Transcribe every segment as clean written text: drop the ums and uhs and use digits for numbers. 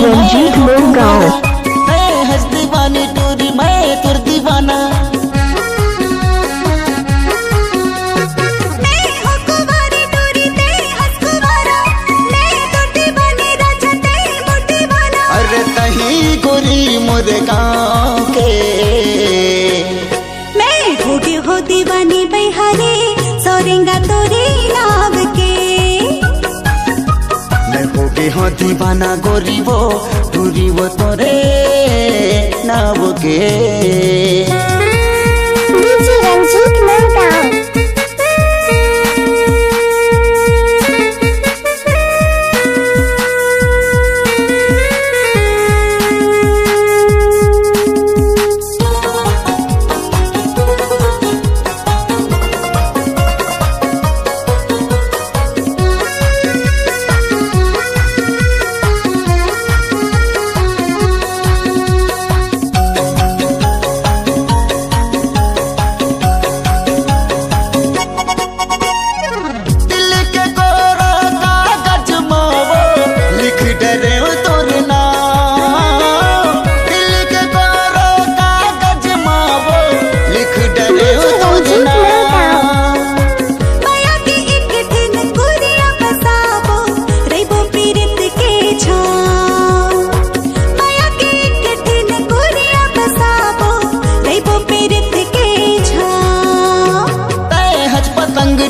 रंजीत लोगांव मैं हंस दीवानी टूरी मैं तुर दीवाना मैं हो कुंवारी टूरी ते हंस कुंवारा मैं तुर दीवानी राजा ते मोर दीवाना। अरे तही गोरी मोरे गाँव के मैं होगी हो दीवानी बिहारी सोरेंगा तोरी नाव के। मैं होगी हो दीवाना गोरी वो टूरी वो तोरे नाव के। डीजे रंजीत लोगांव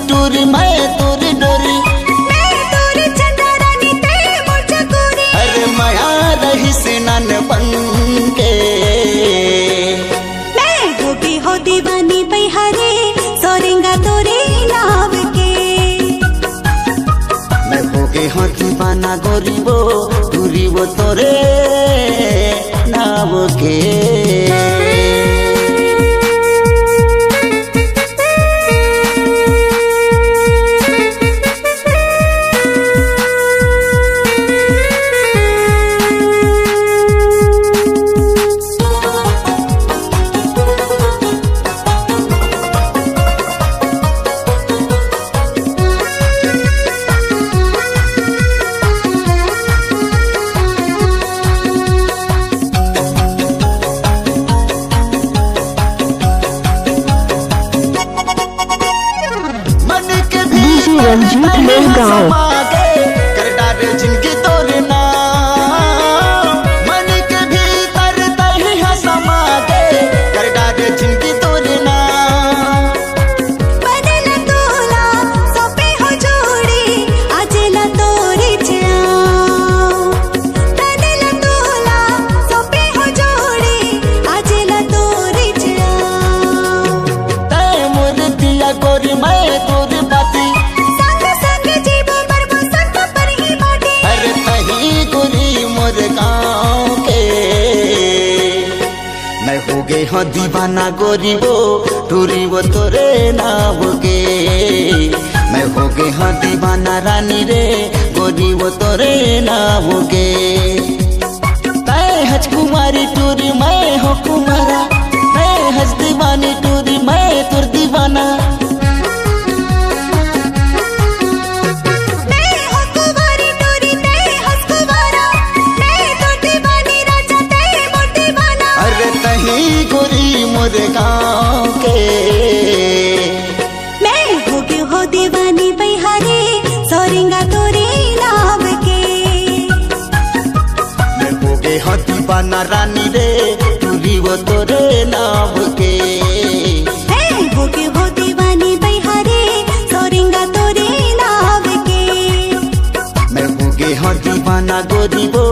टूरी मैं तोरी डोरी मैं तोरी चंदा रानी ते मोर चकोरी। अरे माया रही सिनन बन के। मैं होगी हो दीवानी बिहारी सोरेंगा तोरे नाव के। मैं होगी हो दीवाना गोरी वो टूरी वो तोरे नाव के। रंजीत लोगांव कर डाले जिनकी तोड़ना मन के भीतर तही हसमा के कर डाले जिनकी तोड़ना। बदल तोला सोपे हो जोड़ी आज ला तोरी जाओ। बदल तोला सोपे हो जोड़ी आज ला तोरी जाओ। तय मोर दिया गोरी मैं तोरी बाती गाँव के। मैं हो गई हो दीवाना गोरी वो टूरी वो तोरे नाव के। मैं हो गई हो दीवाना रानी रे गोरी वो तोरे नाव के। तय हज कुमारी टूरी मैं हो कुमारा मैं हज दीवानी टूरी मैं तुर दीवाना। मोरे गाँव के मैं होगी हो दीवानी बिहारी सोरेंगा तोरे नाव के। मैं होगे हो दीवाना रानी रे टूरी वो तोरे नाव के। मैं होगी हो दीवानी बिहारी सोरेंगा तोरे नाव के। मैं होगे हो दीवाना गोरी वो